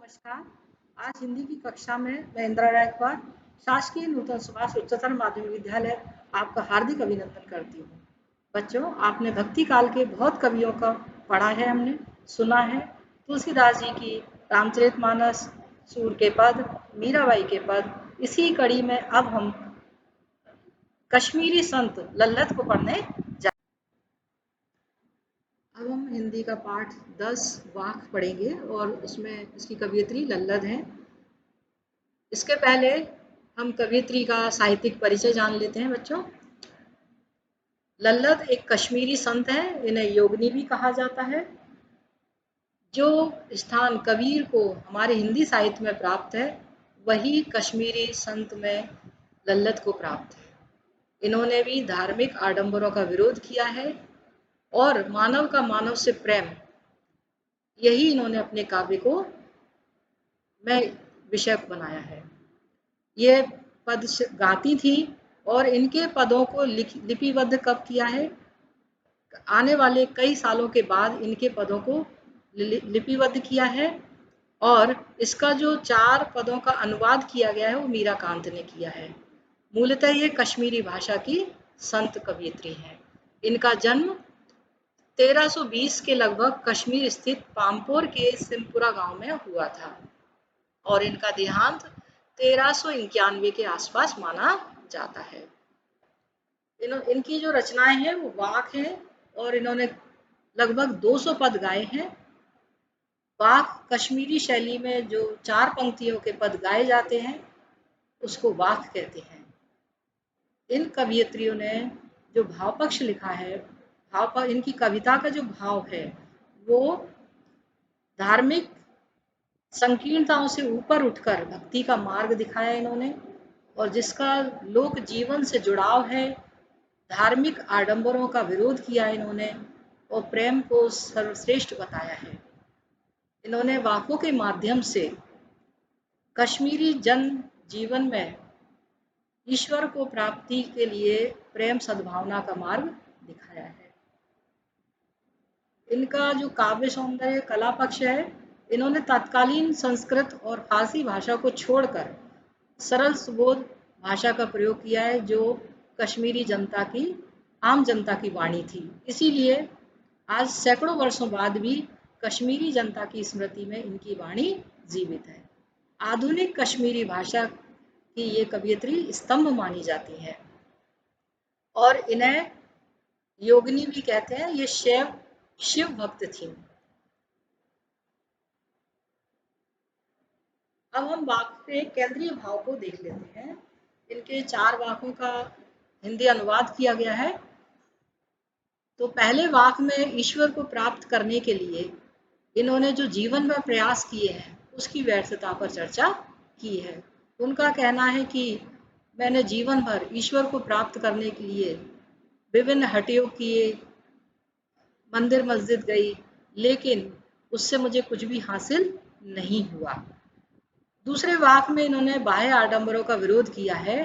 नमस्कार। आज हिंदी की कक्षा में मैं इंदिरा गायकवाड़, शासकीय नूतन सुभाष उच्चतर माध्यमिक विद्यालय आपका हार्दिक अभिनंदन करती हूँ। बच्चों, आपने भक्ति काल के बहुत कवियों का पढ़ा है, हमने सुना है। तुलसीदास जी की रामचरितमानस, सूर के पद, मीराबाई के पद। इसी कड़ी में अब हम कश्मीरी संत लल्लत को पढ़ने जा। अब हम हिंदी का पाठ 10 वाक पढ़ेंगे और उसमें इसकी कवियत्री लल्लत है। इसके पहले हम कवियत्री का साहित्यिक परिचय जान लेते हैं बच्चों। लल्लत एक कश्मीरी संत है, इन्हें योगिनी भी कहा जाता है। जो स्थान कबीर को हमारे हिंदी साहित्य में प्राप्त है, वही कश्मीरी संत में लल्लत को प्राप्त है। इन्होंने भी धार्मिक आडंबरों का विरोध किया है और मानव का मानव से प्रेम, यही इन्होंने अपने काव्य को में विषय बनाया है। ये पद गाती थी और इनके पदों को लिपिबद्ध कब किया है? आने वाले कई सालों के बाद इनके पदों को लिपिबद्ध किया है और इसका जो 4 पदों का अनुवाद किया गया है वो मीराकांत ने किया है। मूलतः ये कश्मीरी भाषा की संत कवियत्री हैं। इनका जन्म 1320 के लगभग कश्मीर स्थित पामपोर के सिमपुरा गांव में हुआ था और इनका देहांत 1391 के आसपास माना जाता है। इनकी जो रचनाएं हैं वो वाक हैं और इन्होंने लगभग 200 पद गाए हैं। वाक कश्मीरी शैली में जो 4 पंक्तियों के पद गाए जाते हैं उसको वाक कहते हैं। इन कवियत्रियों ने जो भाव पक्ष लिखा है, इनकी कविता का जो भाव है वो धार्मिक संकीर्णताओं से ऊपर उठकर भक्ति का मार्ग दिखाया इन्होंने, और जिसका लोक जीवन से जुड़ाव है। धार्मिक आडंबरों का विरोध किया इन्होंने और प्रेम को सर्वश्रेष्ठ बताया है। इन्होंने वाकों के माध्यम से कश्मीरी जन जीवन में ईश्वर को प्राप्ति के लिए प्रेम सद्भावना का मार्ग दिखाया है। इनका जो काव्य सौंदर्य कला पक्ष है, इन्होंने तत्कालीन संस्कृत और फारसी भाषा को छोड़कर सरल सुबोध भाषा का प्रयोग किया है, जो कश्मीरी जनता की, आम जनता की वाणी थी। इसीलिए आज सैकड़ों वर्षों बाद भी कश्मीरी जनता की स्मृति में इनकी वाणी जीवित है। आधुनिक कश्मीरी भाषा की ये कवियत्री स्तंभ मानी जाती है और इन्हें योगिनी भी कहते हैं। ये शिव भक्त थी। अब हम वाक के केंद्रीय भाव को देख लेते हैं। इनके 4 वाकों का हिंदी अनुवाद किया गया है। तो पहले वाक में ईश्वर को प्राप्त करने के लिए इन्होंने जो जीवन में प्रयास किए हैं उसकी व्यर्थता पर चर्चा की है। उनका कहना है कि मैंने जीवन भर ईश्वर को प्राप्त करने के लिए विभिन्न हटियोग किए, मंदिर मस्जिद गई, लेकिन उससे मुझे कुछ भी हासिल नहीं हुआ। दूसरे वाक में इन्होंने बाह्य आडंबरों का विरोध किया है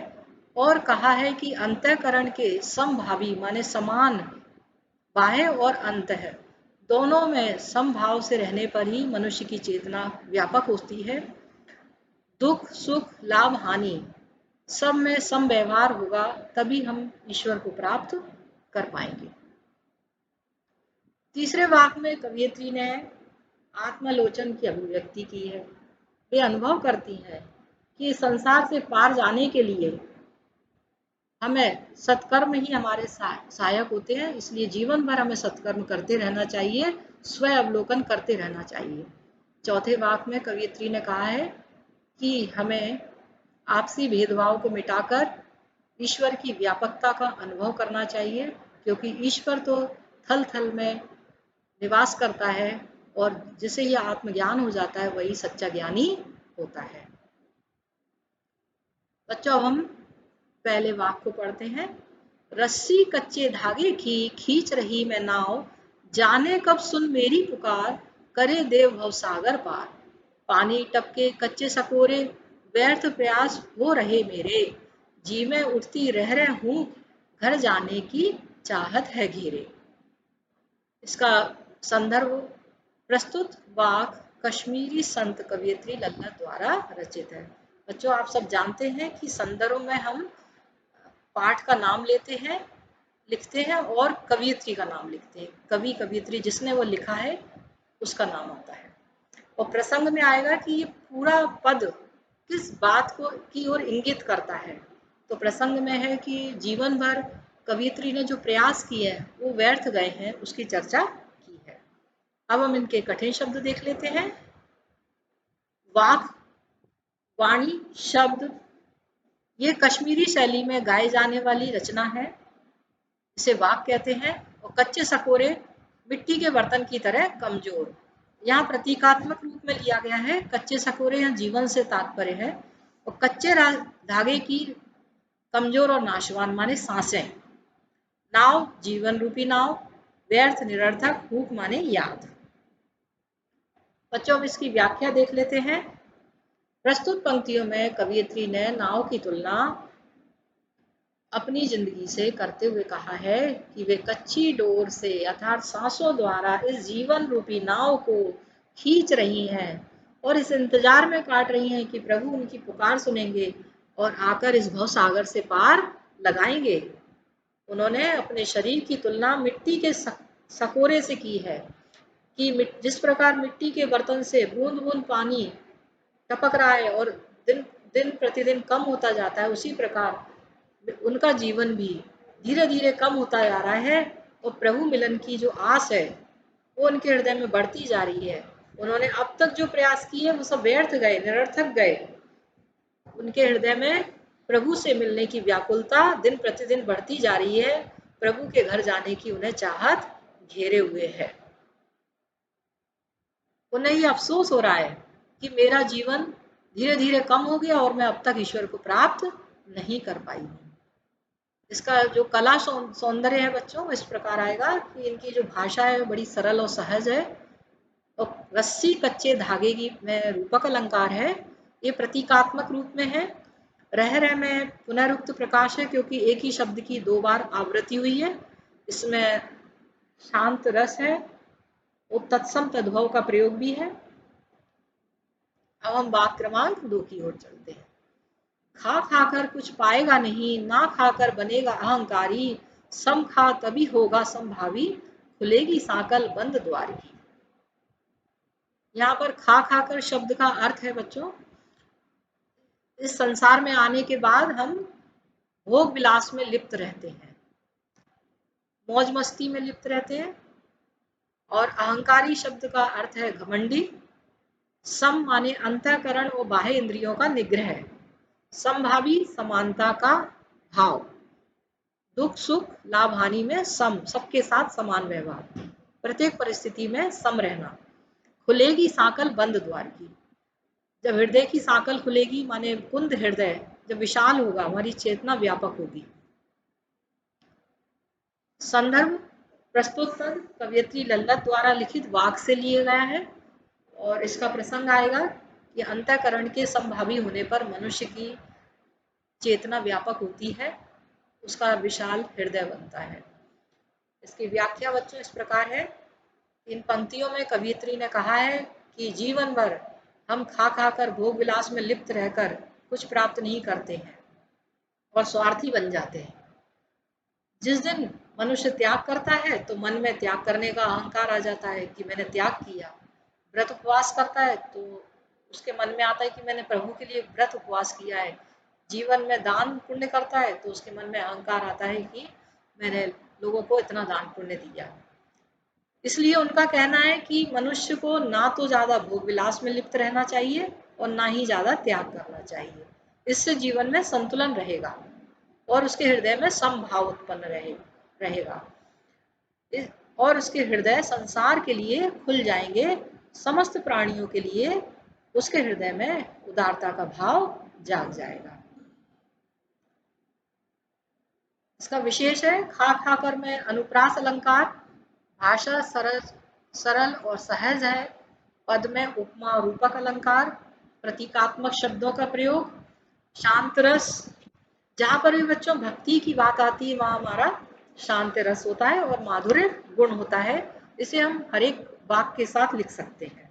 और कहा है कि अंतःकरण के समभावी माने समान बाह्य और अंतः दोनों में समभाव से रहने पर ही मनुष्य की चेतना व्यापक होती है। दुख सुख लाभ हानि सब में सम व्यवहार होगा, तभी हम ईश्वर को प्राप्त कर पाएंगे। तीसरे वाक में कवियत्री ने आत्मलोचन की अभिव्यक्ति की है। वे अनुभव करती हैं कि संसार से पार जाने के लिए हमें सत्कर्म ही हमारे सहायक होते हैं, इसलिए जीवन भर हमें सत्कर्म करते रहना चाहिए, स्व अवलोकन करते रहना चाहिए। चौथे वाक में कवियत्री ने कहा है कि हमें आपसी भेदभाव को मिटाकर ईश्वर की व्यापकता का अनुभव करना चाहिए, क्योंकि ईश्वर तो थल थल में निवास करता है और जिसे यह आत्मज्ञान हो जाता है वही सच्चा ज्ञानी होता है। बच्चों, अब हम पहले वाक को पढ़ते हैं। रस्सी कच्चे धागे की खींच रही मैं नाव, जाने कब सुन मेरी पुकार, करे देव भव सागर पार। पानी टपके कच्चे सकोरे, व्यर्थ प्रयास हो रहे मेरे, जी में उठती रह हूँ, घर जाने की चाहत है घेरे। इसका संदर्भ, प्रस्तुत वाक कश्मीरी संत कवयित्री लल्ला द्वारा रचित है। बच्चों आप सब जानते हैं कि संदर्भ में हम पाठ का नाम लेते हैं, लिखते हैं और कवयित्री का नाम लिखते हैं। कवि कवयित्री जिसने वो लिखा है उसका नाम आता है। और प्रसंग में आएगा कि ये पूरा पद किस बात को की ओर इंगित करता है। तो प्रसंग में है कि जीवन भर कवयित्री ने जो प्रयास किए हैं वो व्यर्थ गए हैं, उसकी चर्चा की है। अब हम इनके कठिन शब्द देख लेते हैं। वाक, वाणी, शब्द, ये कश्मीरी शैली में गाए जाने वाली रचना है, इसे वाक कहते हैं। और कच्चे सकोरे मिट्टी के बर्तन की तरह कमजोर, यहाँ प्रतीकात्मक रूप में लिया गया है। कच्चे सकोरे यहाँ जीवन से तात्पर्य है। और कच्चे धागे की कमजोर और नाशवान माने सांसें। नाव, जीवन रूपी नाव। व्यर्थ, निरर्थक। हुक माने याद। बच्चों अब इसकी व्याख्या देख लेते हैं। प्रस्तुत पंक्तियों में कवयित्री ने नाव की तुलना अपनी जिंदगी से करते हुए कहा है कि वे कच्ची डोर से अर्थात सांसों द्वारा इस जीवन रूपी नाव को खींच रही हैं और इस इंतजार में काट रही हैं कि प्रभु उनकी पुकार सुनेंगे और आकर इस भवसागर से पार लगाएंगे। उन्होंने अपने शरीर की तुलना मिट्टी के सकोरे से की है कि जिस प्रकार मिट्टी के बर्तन से बूंद बूंद पानी टपक रहा है और दिन दिन प्रतिदिन कम होता जाता है, उसी प्रकार उनका जीवन भी धीरे धीरे कम होता जा रहा है और प्रभु मिलन की जो आस है वो उनके हृदय में बढ़ती जा रही है। उन्होंने अब तक जो प्रयास किए वो सब व्यर्थ गए, निरर्थक गए। उनके हृदय में प्रभु से मिलने की व्याकुलता दिन प्रतिदिन बढ़ती जा रही है। प्रभु के घर जाने की उन्हें चाहत घेरे हुए है। उन्हें ये अफसोस हो रहा है कि मेरा जीवन धीरे धीरे कम हो गया और मैं अब तक ईश्वर को प्राप्त नहीं कर पाई हूँ। इसका जो कला सौंदर्य है बच्चों इस प्रकार आएगा कि इनकी जो भाषा है बड़ी सरल और सहज है। और रस्सी कच्चे धागे की में रूपक अलंकार है, ये प्रतीकात्मक रूप में है। रह रह में पुनरुक्त प्रकाश है क्योंकि एक ही शब्द की 2 बार आवृत्ति हुई है। इसमें शांत रस है और तत्सम तद्भव का प्रयोग भी है। अब हम बात क्रमांक 2 की ओर चलते हैं। खा खाकर कुछ पाएगा नहीं, ना खाकर बनेगा अहंकारी, सम खा तभी होगा संभावी, खुलेगी साकल बंद द्वार की। यहाँ पर खा खाकर शब्द का अर्थ है बच्चों, इस संसार में आने के बाद हम भोग विलास में लिप्त रहते हैं, मौज मस्ती में लिप्त रहते हैं। और अहंकारी शब्द का अर्थ है घमंडी। सम माने अंतःकरण और बाह्य इंद्रियों का निग्रह। समभावी समानता का भाव। दुख सुख लाभ हानि में सम, सबके साथ समान व्यवहार, प्रत्येक परिस्थिति में सम रहना। खुलेगी साकल बंद द्वार की, जब हृदय की साकल खुलेगी माने कुंद हृदय जब विशाल होगा, हमारी चेतना व्यापक होगी। संदर्भ प्रस्तुत पद कवयित्री लल्ला द्वारा लिखित वाक से लिया गया है और इसका प्रसंग आएगा कि अंतःकरण के संभावी होने पर मनुष्य की चेतना व्यापक होती है, उसका विशाल हृदय बनता है। इसकी व्याख्या बच्चों इस प्रकार है। इन पंक्तियों में कवयित्री ने कहा है कि जीवन भर हम खा खाकर भोग विलास में लिप्त रहकर कुछ प्राप्त नहीं करते हैं और स्वार्थी बन जाते हैं। जिस दिन मनुष्य त्याग करता है तो मन में त्याग करने का अहंकार आ जाता है कि मैंने त्याग किया। व्रत उपवास करता है तो उसके मन में आता है कि मैंने प्रभु के लिए व्रत उपवास किया है। जीवन में दान पुण्य करता है तो उसके मन में अहंकार आता है कि मैंने लोगों को इतना दान पुण्य दिया। इसलिए उनका कहना है कि मनुष्य को ना तो ज्यादा भोग विलास में लिप्त रहना चाहिए और ना ही ज्यादा त्याग करना चाहिए। इससे जीवन में संतुलन रहेगा और उसके हृदय में समभाव उत्पन्न रहेगा और उसके हृदय संसार के लिए खुल जाएंगे। समस्त प्राणियों के लिए उसके हृदय में उदारता का भाव जाग जाएगा। इसका विशेष है खा खाकर में अनुप्रास अलंकार। भाषा सरल और सहज है। पद में उपमा और रूपक अलंकार, प्रतीकात्मक शब्दों का प्रयोग, शांत रस। जहां पर भी बच्चों भक्ति की बात आती है वहां हमारा शांत रस होता है और माधुर्य गुण होता है। इसे हम हर एक वाक्य के साथ लिख सकते हैं।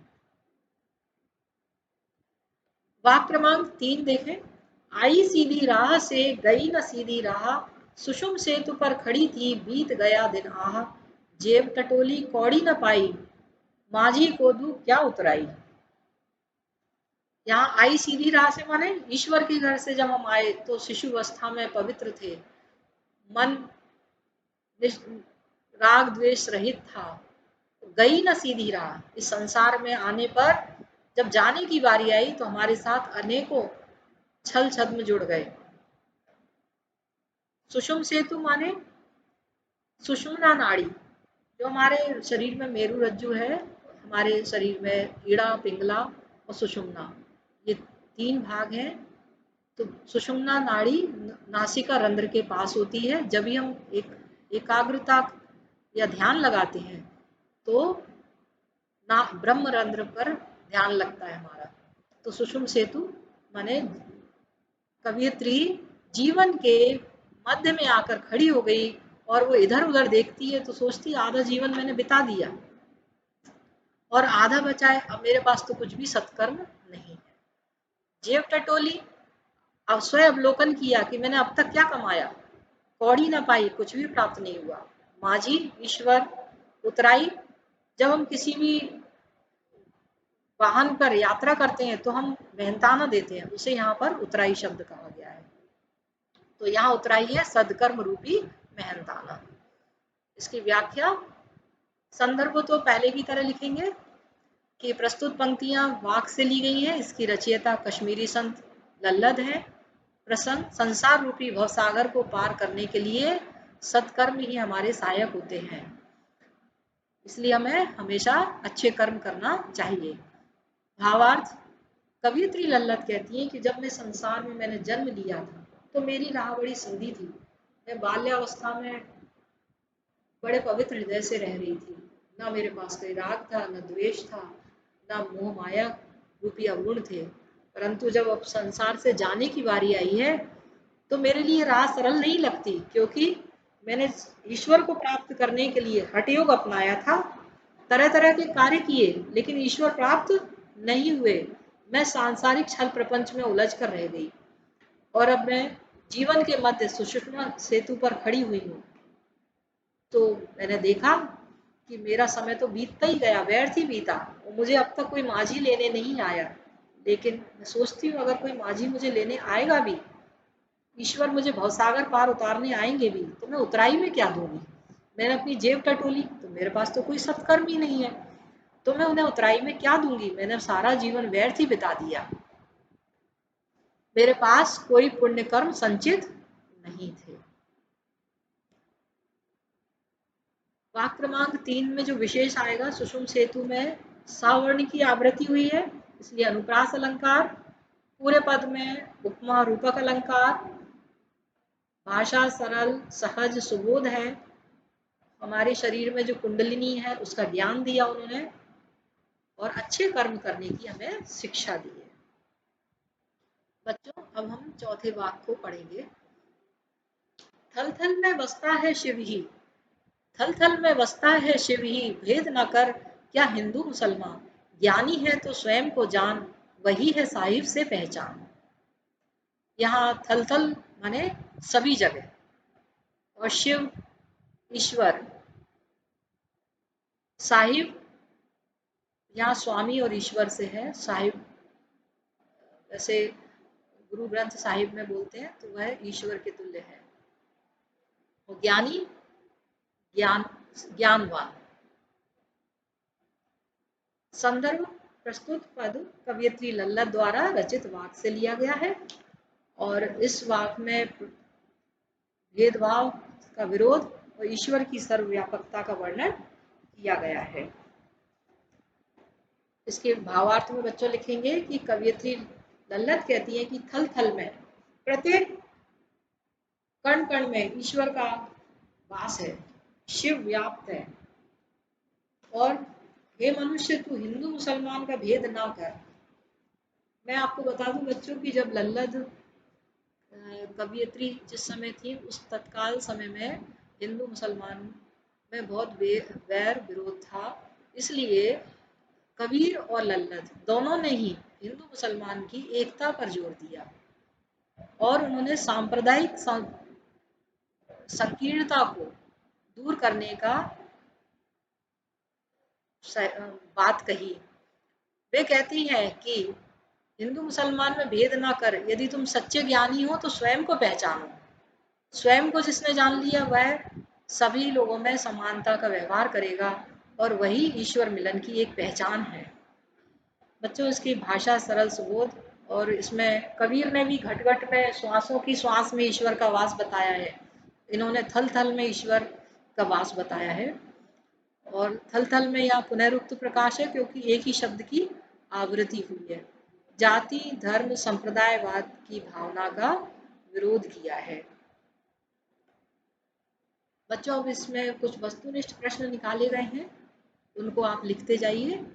वाक्य क्रमांक 3 देखें। आई सीधी राह से गई न सीधी राह, सुषुम सेतु पर खड़ी थी बीत गया दिन आह, जेब टटोली कौड़ी न पाई, माझी को दू क्या उतराई। यहाँ आई सीधी राह से माने ईश्वर के घर से जब हम आए तो शिशु अवस्था में पवित्र थे, मन राग द्वेष रहित था। गई न सीधी राह, इस संसार में आने पर जब जाने की बारी आई तो हमारे साथ अनेकों छल छद्म जुड़ गए। सुषुम सेतु माने सुषुम्ना नाड़ी, जो हमारे शरीर में मेरु रज्जु है, हमारे शरीर में ईड़ा, पिंगला और सुषुम्ना, ये 3 भाग हैं। तो सुषुम्ना नाड़ी नासिका रंध्र के पास होती है। जब भी हम एकाग्रता या ध्यान लगाते हैं तो ना ब्रह्म रंध्र पर ध्यान लगता है हमारा। तो सुषुम सेतु माने कवियत्री जीवन के मध्य में आकर खड़ी हो गई और वो इधर उधर देखती है तो सोचती आधा जीवन मैंने बिता दिया और आधा बचा है, अब मेरे पास तो कुछ भी सत्कर्म नहीं है। जेब टटोली, अब स्वयं अवलोकन किया कि मैंने अब तक क्या कमाया, कौड़ी ना पाई, कुछ भी प्राप्त नहीं हुआ। माझी ईश्वर उतराई, जब हम किसी भी वाहन पर यात्रा करते हैं तो हम मेहनताना देते हैं, उसे यहाँ पर उतराई शब्द कहा गया है। तो यहाँ उतराई है सदकर्म रूपी मेहनताना। इसकी व्याख्या संदर्भ तो पहले की तरह लिखेंगे कि प्रस्तुत पंक्तियां वाक से ली गई हैं। इसकी रचयिता कश्मीरी संत लल्लद है। प्रसंग संसार रूपी भवसागर को पार करने के लिए सत्कर्म ही हमारे सहायक होते हैं, इसलिए हमें हमेशा अच्छे कर्म करना चाहिए। भावार्थ, कवियत्री लल्लद कहती हैं कि जब मैं संसार में मैंने जन्म लिया था तो मेरी राह बड़ी सीधी थी। मैं बाल्यावस्था में बड़े पवित्र हृदय से रह रही थी, ना मेरे पास कोई राग था, न द्वेष था, ना मोह माया रूपी अवगुण थे। परंतु जब अब संसार से जाने की बारी आई है तो मेरे लिए राह सरल नहीं लगती, क्योंकि मैंने ईश्वर को प्राप्त करने के लिए हठयोग अपनाया था, तरह तरह के कार्य किए, लेकिन ईश्वर प्राप्त नहीं हुए। मैं सांसारिक छल प्रपंच में उलझ कर रह गई और अब मैं जीवन के मध्य सुषुम्ना सेतु पर खड़ी हुई हूँ। तो मैंने देखा कि मेरा समय तो बीतता ही गया, व्यर्थ ही बीता, और मुझे अब तक कोई माझी लेने नहीं आया। लेकिन मैं सोचती हूँ अगर कोई माझी मुझे लेने आएगा भी, ईश्वर मुझे भवसागर पार उतारने आएंगे भी, तो मैं उतराई में क्या दूंगी। मैंने अपनी जेब टटोली तो मेरे पास तो कोई सत्कर्म ही नहीं है, तो मैं उन्हें उतराई में क्या दूंगी। मैंने सारा जीवन व्यर्थ ही बिता दिया, मेरे पास कोई पुण्य कर्म संचित नहीं थे। वाक्य क्रमांक 3 में जो विशेष आएगा, सुषुम सेतु में सावर्ण की आवृत्ति हुई है, इसलिए अनुप्रास अलंकार। पूरे पद में उपमा रूपक अलंकार। भाषा सरल सहज सुबोध है। हमारे शरीर में जो कुंडलिनी है उसका ज्ञान दिया उन्होंने और अच्छे कर्म करने की हमें शिक्षा दी है। बच्चों, अब हम चौथे वाक्य को पढ़ेंगे। थल थल में बसता है शिव ही, थल थल में बसता है शिव ही, भेद न कर क्या हिंदू मुसलमान, ज्ञानी है तो स्वयं को जान, वही है साहिब से पहचान। यहाँ थल थल माने सभी जगह, और शिव ईश्वर, साहिब यहाँ स्वामी और ईश्वर से है। साहिब वैसे गुरु ग्रंथ साहिब में बोलते हैं तो वह ईश्वर के तुल्य है। और ज्ञानी ज्ञान ज्ञानवान। संदर्भ प्रस्तुत पद कवियत्री लल्लद द्वारा रचित वाक्य से लिया गया है और इस वाक्य में भेदभाव का विरोध और ईश्वर की सर्वव्यापकता का वर्णन किया गया है। इसके भावार्थ में बच्चों लिखेंगे कि कवियत्री लल्लद कहती है कि थल थल में, प्रत्येक कण कण में ईश्वर का वास है, शिव व्याप्त है। और हे मनुष्य, तू हिंदू मुसलमान का भेद ना कर। मैं आपको बता दूं बच्चों की जब लल्लद कवियत्री जिस समय थी, उस तत्काल समय में हिंदू मुसलमान में बहुत वैर विरोध था। इसलिए कबीर और लल्लद दोनों ने ही हिंदू मुसलमान की एकता पर जोर दिया और उन्होंने सांप्रदायिक संकीर्णता को दूर करने का बात कही। वे कहती हैं कि हिंदू मुसलमान में भेद ना कर, यदि तुम सच्चे ज्ञानी हो तो स्वयं को पहचानो। स्वयं को जिसने जान लिया वह सभी लोगों में समानता का व्यवहार करेगा और वही ईश्वर मिलन की एक पहचान है। बच्चों, इसकी भाषा सरल सुबोध और इसमें कबीर ने भी घट घट में श्वासों की श्वास में ईश्वर का वास बताया है। इन्होंने थल थल में ईश्वर का वास बताया है और थल थल में यहाँ पुनरुक्त प्रकाश है क्योंकि एक ही शब्द की आवृत्ति हुई है। जाति धर्म संप्रदायवाद की भावना का विरोध किया है। बच्चों, अब इसमें कुछ वस्तुनिष्ठ प्रश्न निकाले गए हैं, उनको आप लिखते जाइए।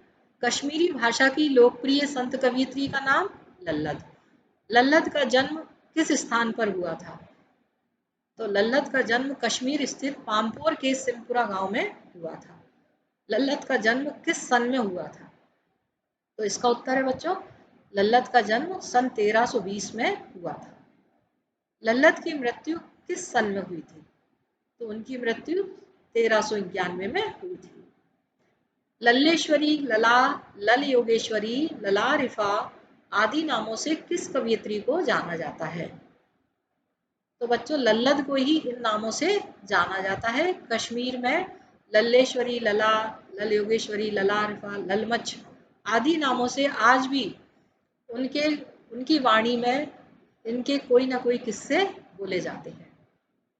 कश्मीरी भाषा की लोकप्रिय संत कवयित्री का नाम लल्लद। लल्लद का जन्म किस स्थान पर हुआ था? तो लल्लद का जन्म कश्मीर स्थित पामपोर के सिमपुरा गांव में हुआ था। लल्लद का जन्म किस सन में हुआ था? तो इसका उत्तर है बच्चों, लल्लद का जन्म सन 1320 में हुआ था। लल्लद की मृत्यु किस सन में हुई थी? तो उनकी मृत्यु 1391 में हुई थी। लल्लेश्वरी, लला, लल योगेश्वरी, लला रिफा आदि नामों से किस कवयित्री को जाना जाता है? तो बच्चों, लल्लद को ही इन नामों से जाना जाता है। कश्मीर में लल्लेश्वरी, लला, लल योगेश्वरी, लला रिफा, ललमच आदि नामों से आज भी उनके उनकी वाणी में इनके कोई ना कोई किस्से बोले जाते हैं।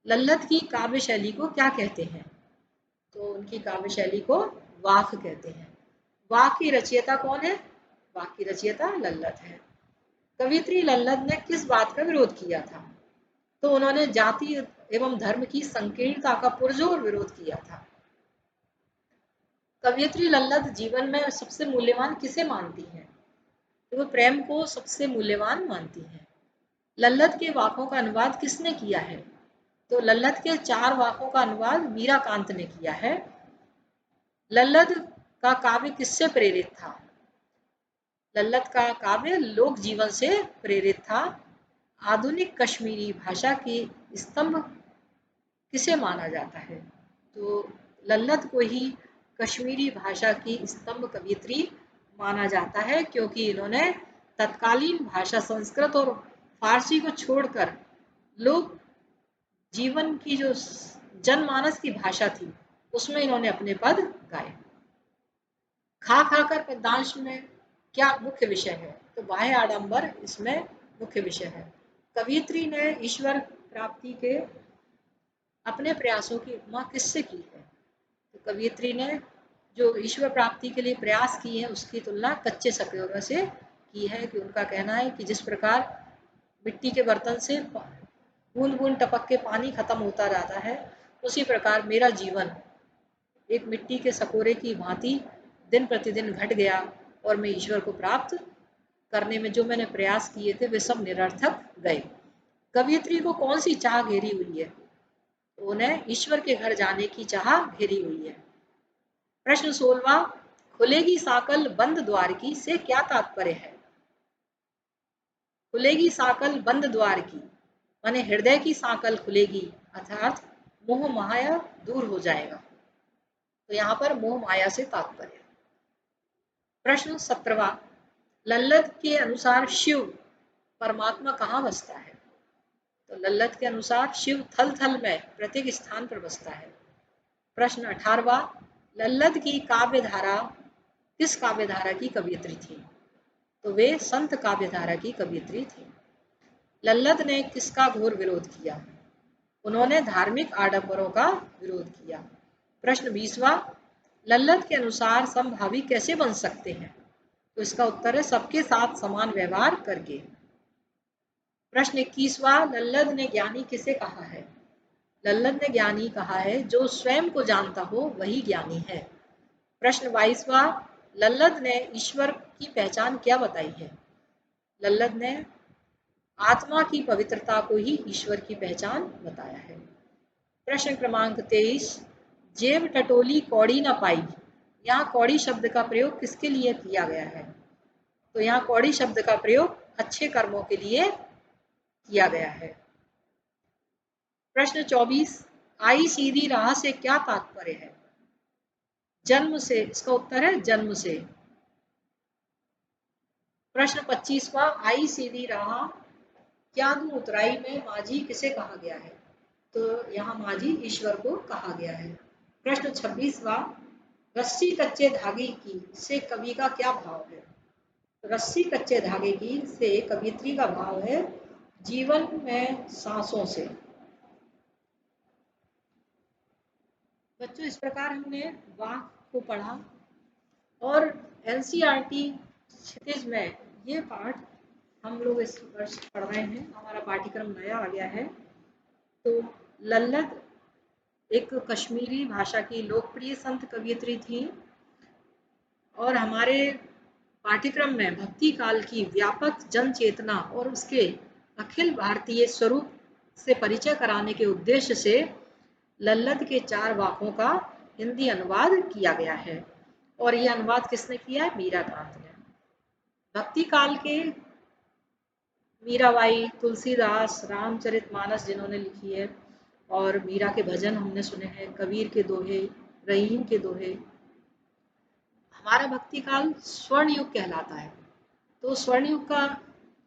लल्लद की काव्य शैली को क्या कहते हैं? तो उनकी काव्य शैली को वाक कहते हैं। वाक की रचयिता कौन है? वाक की रचयिता लल्लद है। कवियत्री लल्लद ने किस बात का विरोध किया था? तो उन्होंने जाति एवं धर्म की संकीर्णता का पुरजोर विरोध किया था। कवियत्री लल्लद जीवन में सबसे मूल्यवान किसे मानती हैं? तो वो प्रेम को सबसे मूल्यवान मानती हैं। लल्लद के वाकों का अनुवाद किसने किया है? तो लल्लद के 4 वाकों का अनुवाद मीराकांत ने किया है। लल्लद का काव्य किससे प्रेरित था? लल्लद का काव्य लोक जीवन से प्रेरित था। आधुनिक कश्मीरी भाषा की स्तंभ किसे माना जाता है? तो लल्लद को ही कश्मीरी भाषा की स्तंभ कवयित्री माना जाता है क्योंकि इन्होंने तत्कालीन भाषा संस्कृत और फारसी को छोड़कर लोक जीवन की जो जनमानस की भाषा थी उसमें इन्होंने अपने पद गाए। खा खाकर पद्यांश में क्या मुख्य विषय है? तो बाह्य आडंबर इसमें मुख्य विषय है। कवयित्री ने ईश्वर प्राप्ति के अपने प्रयासों की उपमा किससे की है? तो कवयित्री ने जो ईश्वर प्राप्ति के लिए प्रयास किए हैं उसकी तुलना कच्चे सकोरे से की है कि उनका कहना है कि जिस प्रकार मिट्टी के बर्तन से बूंद बूंद टपक के पानी खत्म होता जाता है, उसी प्रकार मेरा जीवन एक मिट्टी के सकोरे की भांति दिन प्रतिदिन घट गया और मैं ईश्वर को प्राप्त करने में जो मैंने प्रयास किए थे वे सब निरर्थक गए। कवयित्री को कौन सी चाह घेरी हुई है? तो उन्हें ईश्वर के घर जाने की चाह घेरी हुई है। प्रश्न 16वां, खुलेगी साकल बंद द्वार की से क्या तात्पर्य है? खुलेगी साकल बंद द्वार की माने हृदय की साकल खुलेगी अर्थात मोह माया दूर हो जाएगा। तो यहाँ पर मोह माया से तात्पर्य। प्रश्न 17वां, लल्लद के अनुसार शिव परमात्मा कहाँ बसता है? तो लल्लद के अनुसार शिव थल थल में प्रत्येक स्थान पर बसता है। प्रश्न 18वां, लल्लद की काव्यधारा किस काव्यधारा की कवयित्री थी? तो वे संत काव्यधारा की कवयित्री थी। लल्लद ने किसका घोर विरोध किया? उन्होंने धार्मिक आडंबरों का विरोध किया। प्रश्न 20वां, लल्लद के अनुसार समभावी कैसे बन सकते हैं? तो इसका उत्तर है सबके साथ समान व्यवहार करके। प्रश्न 21वां, लल्लद ने ज्ञानी किसे कहा है? लल्लद ने ज्ञानी कहा है जो स्वयं को जानता हो वही ज्ञानी है। प्रश्न 22वां, लल्लद ने ईश्वर की पहचान क्या बताई है? लल्लद ने आत्मा की पवित्रता को ही ईश्वर की पहचान बताया है। प्रश्न क्रमांक 23, जेब टटोली कौड़ी न पाई, यहाँ कौड़ी शब्द का प्रयोग किसके लिए किया गया है? तो यहाँ कौड़ी शब्द का प्रयोग अच्छे कर्मों के लिए किया गया है। प्रश्न 24, आई सीधी राह से क्या तात्पर्य है? जन्म से, इसका उत्तर है जन्म से। प्रश्न 25वां, आई सीधी राह क्या दूं उतराई में माझी किसे कहा गया है? तो यहाँ माझी ईश्वर को कहा गया है। प्रश्न 26वां, रस्सी कच्चे धागे की से कवि का क्या भाव है? रस्सी कच्चे धागे की से कवियत्री का भाव है जीवन में सांसों से। बच्चों, इस प्रकार हमने वाक को पढ़ा और एनसीईआरटी क्षितिज में ये पाठ हम लोग इस वर्ष पढ़ रहे हैं। हमारा पाठ्यक्रम नया आ गया है। तो लल्लत एक कश्मीरी भाषा की लोकप्रिय संत कवियत्री थी और हमारे पाठ्यक्रम में भक्ति काल की व्यापक जन चेतना और उसके अखिल भारतीय स्वरूप से परिचय कराने के उद्देश्य से लल्लत के 4 वाकों का हिंदी अनुवाद किया गया है। और यह अनुवाद किसने किया है? मीराकांत ने। भक्ति काल के मीराबाई, तुलसीदास, रामचरितमानस जिन्होंने लिखी है, और मीरा के भजन हमने सुने हैं, कबीर के दोहे, रहीम के दोहे। हमारा भक्ति काल स्वर्ण युग कहलाता है। तो स्वर्ण युग का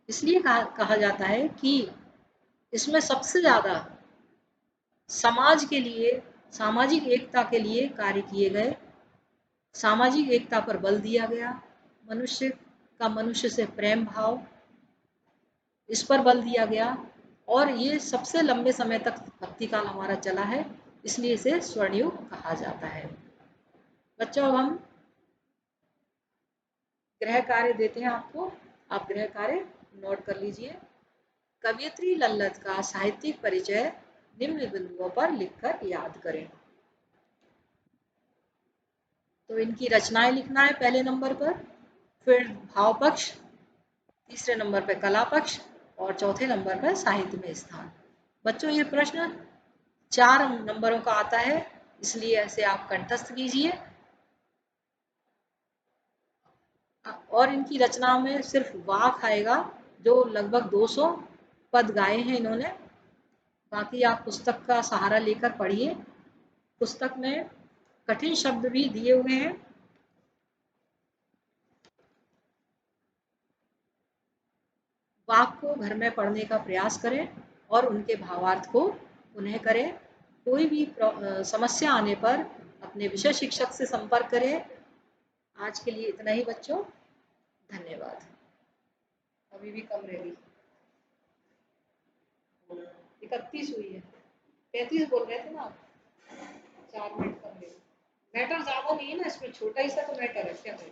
इसलिए कहा जाता है कि इसमें सबसे ज्यादा समाज के लिए, सामाजिक एकता के लिए कार्य किए गए, सामाजिक एकता पर बल दिया गया, मनुष्य का मनुष्य से प्रेम भाव, इस पर बल दिया गया, और ये सबसे लंबे समय तक भक्ति काल हमारा चला है, इसलिए इसे स्वर्ण युग कहा जाता है। बच्चों, अब हम गृह कार्य देते हैं आपको। आप गृह कार्य नोट कर लीजिए। कवियत्री लल्लत का साहित्यिक परिचय निम्न बिंदुओं पर लिखकर याद करें। तो इनकी रचनाएं लिखना है पहले नंबर पर, फिर भाव पक्ष, तीसरे नंबर पर कला पक्ष, और चौथे नंबर पर साहित्य में स्थान। बच्चों, ये प्रश्न 4 नंबरों का आता है, इसलिए ऐसे आप कंठस्थ कीजिए। और इनकी रचनाओं में सिर्फ वाक आएगा, जो लगभग 200 पद गाए हैं इन्होंने। बाकी आप पुस्तक का सहारा लेकर पढ़िए। पुस्तक में कठिन शब्द भी दिए हुए हैं। वाक को घर में पढ़ने का प्रयास करें और उनके भावार्थ को उन्हें करें। कोई भी समस्या आने पर अपने विषय शिक्षक से संपर्क करें। आज के लिए इतना ही बच्चों, धन्यवाद। अभी भी कम रहेगी, 31 हुई है, 35 बोल रहे थे ना आप। 4 मिनट कम रहेगी। मैटर ज्यादा नहीं है ना इसमें, छोटा ही सा तो मैटर है, क्या करें।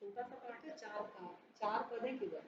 छोटा सा पार्ट है, 4 का 4 पद है किधर।